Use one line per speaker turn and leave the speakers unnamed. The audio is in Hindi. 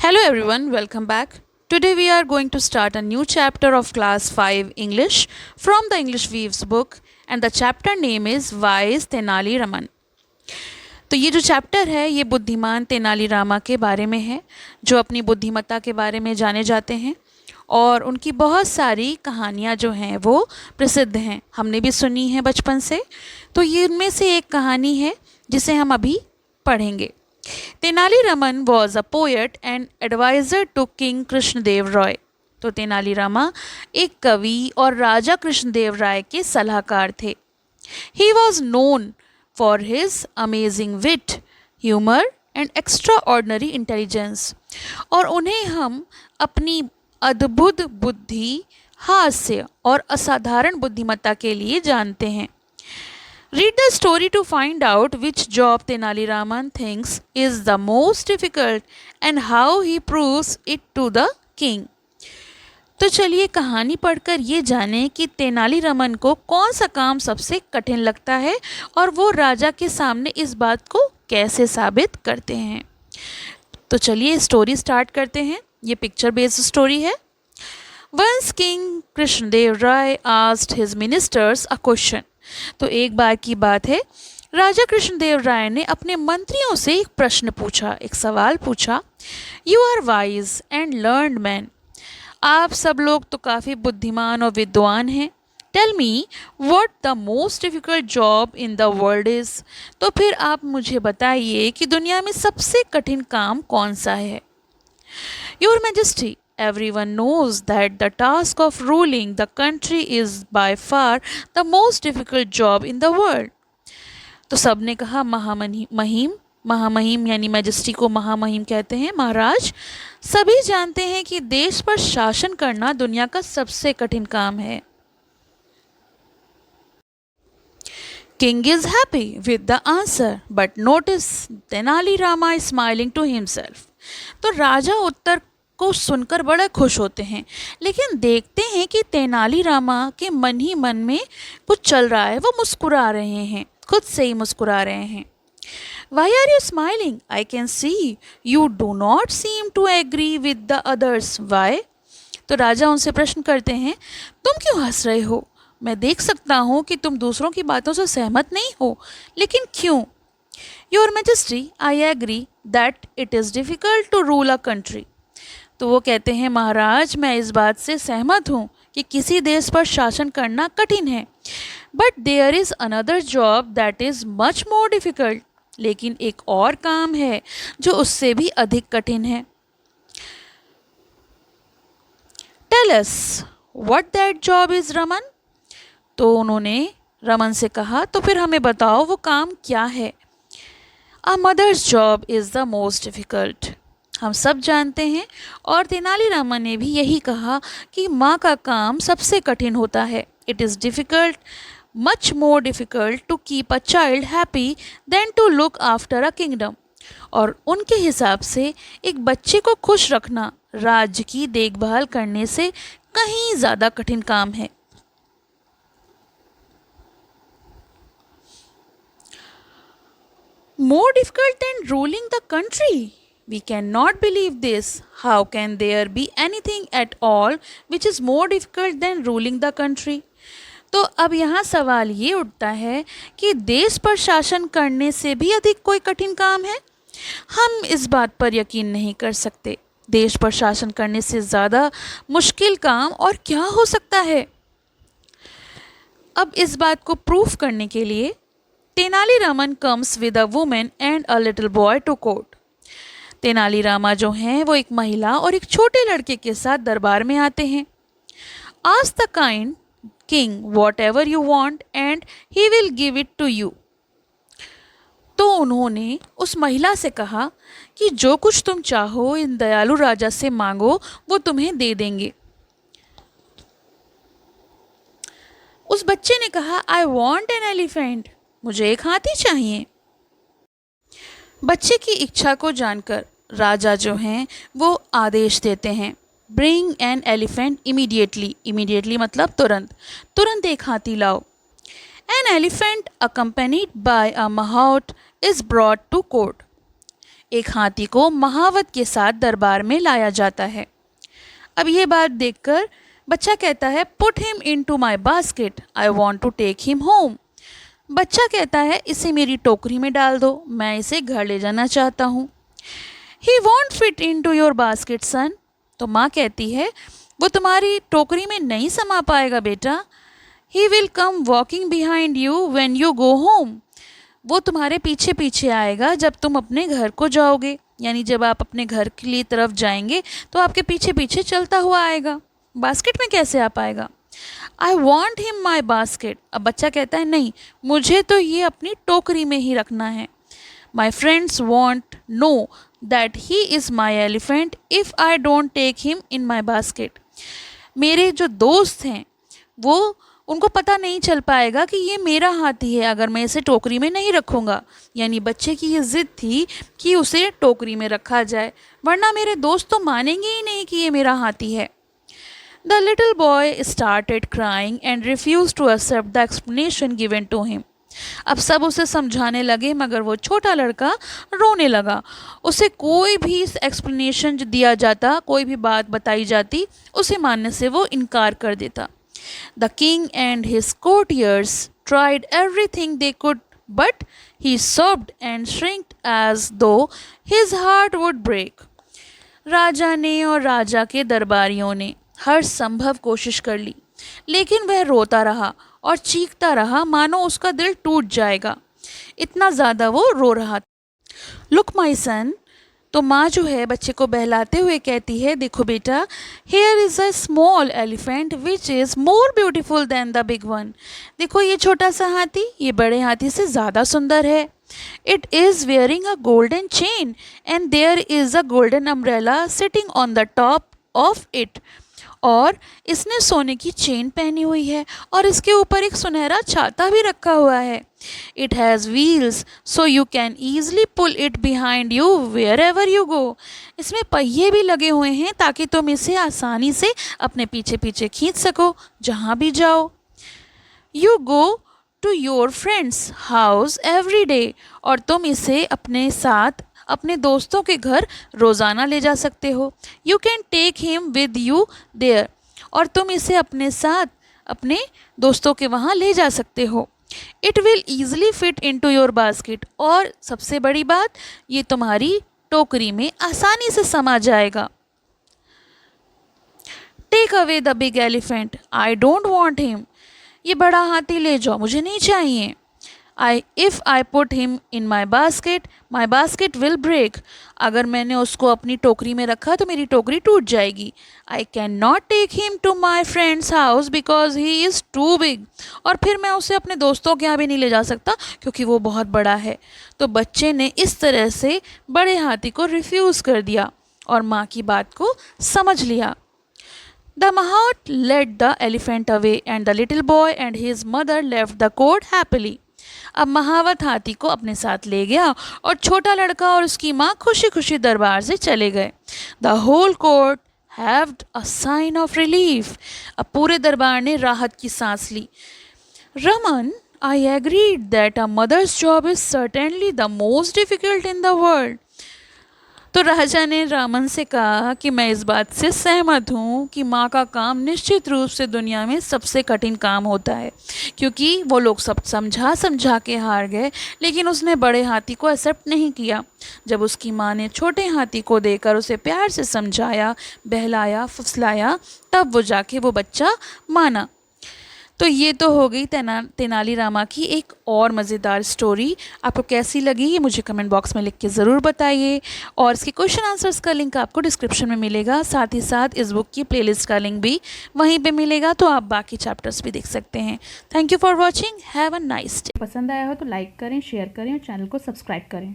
Hello everyone, welcome back. Today we are going to start a new chapter of class 5 English from the English Weaves book and the chapter name is Wise Tenali Raman. तो ये जो चैप्टर है ये बुद्धिमान तेनाली रामा के बारे में है जो अपनी बुद्धिमत्ता के बारे में जाने जाते हैं और उनकी बहुत सारी कहानियाँ जो हैं वो प्रसिद्ध हैं, हमने भी सुनी हैं बचपन से। तो ये उनमें से एक कहानी है जिसे हम अभी पढ़ेंगे। Tenali Raman was a poet and adviser to king Krishnadeva Roy. तो तेनाली रामा एक कवि और राजा कृष्णदेव राय के सलाहकार थे। He was known for his amazing wit, humour and extraordinary intelligence. और उन्हें हम अपनी अद्भुत बुद्धि, हास्य और असाधारण बुद्धिमत्ता के लिए जानते हैं। Read the story to find out which job Tenali Raman thinks is the most difficult and how he proves it to the king. तो चलिए कहानी पढ़कर ये जानें कि तेनाली रामन को कौन सा काम सबसे कठिन लगता है और वो राजा के सामने इस बात को कैसे साबित करते हैं। तो चलिए स्टोरी स्टार्ट करते हैं। ये पिक्चर बेस्ड स्टोरी है। Once King Krishnadev Rai asked his ministers a question. तो एक बार की बात है, राजा कृष्णदेव राय ने अपने मंत्रियों से एक प्रश्न पूछा, एक सवाल पूछा। You are wise and learned man. आप सब लोग तो काफ़ी बुद्धिमान और विद्वान हैं। Tell me what the most difficult job in the world is. तो फिर आप मुझे बताइए कि दुनिया में सबसे कठिन काम कौन सा है। Your majesty, everyone knows that the task of ruling the country is by far the most difficult job in the world. तो सबने कहा महामहिम यानी मैजेस्टी को महामहिम कहते हैं, महाराज। सभी जानते हैं कि देश पर शासन करना दुनिया का सबसे कठिन काम है। King is happy with the answer, but notice Tenali Rama is smiling to himself. तो राजा उत्तर को सुनकर बड़ा खुश होते हैं, लेकिन देखते हैं कि तेनाली रामा के मन ही मन में कुछ चल रहा है। वो मुस्कुरा रहे हैं, खुद से ही मुस्कुरा रहे हैं। Why are you smiling? I can see you do not seem to agree with the others. Why? तो राजा उनसे प्रश्न करते हैं, तुम क्यों हंस रहे हो? मैं देख सकता हूँ कि तुम दूसरों की बातों से सहमत नहीं हो, लेकिन क्यों? Your Majesty, I agree that it is difficult to rule a country. तो वो कहते हैं, महाराज मैं इस बात से सहमत हूँ कि किसी देश पर शासन करना कठिन है। But there is another job that is much more difficult. लेकिन एक और काम है जो उससे भी अधिक कठिन है। Tell us what that job is Raman. तो उन्होंने रमन से कहा, तो फिर हमें बताओ वो काम क्या है। A mother's job is the most difficult. हम सब जानते हैं और तेनाली रामा ने भी यही कहा कि माँ का काम सबसे कठिन होता है। It is difficult, much more difficult to keep a child happy than to look after a kingdom. और उनके हिसाब से एक बच्चे को खुश रखना राज्य की देखभाल करने से कहीं ज़्यादा कठिन काम है। More difficult than ruling the country? We cannot believe this. How can there be anything at all which is more difficult than ruling the country? तो अब यहाँ सवाल ये उठता है कि देश पर शासन करने से भी अधिक कोई कठिन काम है। हम इस बात पर यकीन नहीं कर सकते। देश पर शासन करने से ज़्यादा मुश्किल काम और क्या हो सकता है। अब इस बात को प्रूफ करने के लिए Tenali Raman comes with a women and a little boy to court. Tenali Rama जो हैं वो एक महिला और एक छोटे लड़के के साथ दरबार में आते हैं। Ask the kind king whatever you want and he will give it to you. तो उन्होंने उस महिला से कहा कि जो कुछ तुम चाहो इन दयालु राजा से मांगो, वो तुम्हें दे देंगे। उस बच्चे ने कहा, आई वॉन्ट एन एलिफेंट। मुझे एक हाथी चाहिए। बच्चे की इच्छा को जानकर राजा जो हैं वो आदेश देते हैं, bring an elephant immediately. Immediately मतलब तुरंत, तुरंत एक हाथी लाओ। An elephant accompanied by a mahout is brought to court. एक हाथी को महावत के साथ दरबार में लाया जाता है। अब ये बात देखकर बच्चा कहता है, put him into my basket, I want to take him home. बच्चा कहता है, इसे मेरी टोकरी में डाल दो, मैं इसे घर ले जाना चाहता हूँ। He won't fit into your basket son. तो माँ कहती है, वो तुम्हारी टोकरी में नहीं समा पाएगा बेटा। He will come walking behind you when you go home. वो तुम्हारे पीछे पीछे आएगा जब तुम अपने घर को जाओगे, यानी जब आप अपने घर के लिए तरफ जाएंगे तो आपके पीछे पीछे चलता हुआ आएगा। बास्केट में कैसे आ पाएगा? I want him my basket. अब बच्चा कहता है, नहीं, मुझे तो ये अपनी टोकरी में ही रखना है। My friends won't know that he is my elephant if I don't take him in my basket. मेरे जो दोस्त हैं वो, उनको पता नहीं चल पाएगा कि ये मेरा हाथी है अगर मैं इसे टोकरी में नहीं रखूँगा। यानी बच्चे की ये ज़िद थी कि उसे टोकरी में रखा जाए, वरना मेरे दोस्त तो मानेंगे ही नहीं कि ये मेरा हाथी है। The little boy started crying and refuse to accept the explanation given to him. अब सब उसे समझाने लगे मगर वो छोटा लड़का रोने लगा। उसे कोई भी एक्सप्लेनेशन दिया जाता, कोई भी बात बताई जाती, उसे मानने से वो इनकार कर देता। The king and his courtiers tried everything they could, but he sobbed and shrieked as though his heart would break. राजा ने और राजा के दरबारियों ने हर संभव कोशिश कर ली, लेकिन वह रोता रहा और चीखता रहा मानो उसका दिल टूट जाएगा। इतना ज़्यादा वो रो रहा था। लुक माई सन। तो माँ जो है बच्चे को बहलाते हुए कहती है, देखो बेटा, here is a small elephant which is more beautiful than the big one. देखो ये छोटा सा हाथी, ये बड़े हाथी से ज़्यादा सुंदर है। It is wearing a golden chain and there is a golden umbrella sitting on the top of it. और इसने सोने की चेन पहनी हुई है और इसके ऊपर एक सुनहरा छाता भी रखा हुआ है। It has wheels so you can easily pull it behind you wherever you go. इसमें पहिए भी लगे हुए हैं ताकि तुम इसे आसानी से अपने पीछे पीछे खींच सको जहाँ भी जाओ। You go to your friends house every day. और तुम इसे अपने साथ अपने दोस्तों के घर रोज़ाना ले जा सकते हो। You can take him with you there. और तुम इसे अपने साथ अपने दोस्तों के वहाँ ले जा सकते हो। It will easily fit into your basket. और सबसे बड़ी बात, ये तुम्हारी टोकरी में आसानी से समा जाएगा। Take away the big elephant, I don't want him. ये बड़ा हाथी ले जाओ, मुझे नहीं चाहिए। If I put him in my basket will break. अगर मैंने उसको अपनी टोकरी में रखा तो मेरी टोकरी टूट जाएगी। I can not take him to my friends house because he is too big. और फिर मैं उसे अपने दोस्तों के यहाँ भी नहीं ले जा सकता क्योंकि वो बहुत बड़ा है। तो बच्चे ने इस तरह से बड़े हाथी को रिफ्यूज़ कर दिया और माँ की बात को समझ लिया। The Mahout led the elephant away and the little boy and his mother left the court happily. अब महावत हाथी को अपने साथ ले गया और छोटा लड़का और उसकी माँ खुशी खुशी दरबार से चले गए। The whole court heaved a sigh of relief. अब पूरे दरबार ने राहत की सांस ली। Raman, I agreed that a mother's job is certainly the most difficult in the world. तो राजा ने रामन से कहा कि मैं इस बात से सहमत हूँ कि माँ का काम निश्चित रूप से दुनिया में सबसे कठिन काम होता है, क्योंकि वो लोग सब समझा के हार गए, लेकिन उसने बड़े हाथी को एक्सेप्ट नहीं किया। जब उसकी माँ ने छोटे हाथी को देकर उसे प्यार से समझाया, बहलाया, फुसलाया, तब वो जाके वो बच्चा माना। तो ये तो हो गई तेनाली रामा की एक और मज़ेदार स्टोरी। आपको कैसी लगी ये मुझे कमेंट बॉक्स में लिख के ज़रूर बताइए। और इसके क्वेश्चन आंसर्स का लिंक आपको डिस्क्रिप्शन में मिलेगा, साथ ही साथ इस बुक की प्लेलिस्ट का लिंक भी वहीं पे मिलेगा, तो आप बाकी चैप्टर्स भी देख सकते हैं। Thank you for watching, have a nice day.
पसंद आया हो तो लाइक करें, शेयर करें और चैनल को सब्सक्राइब करें।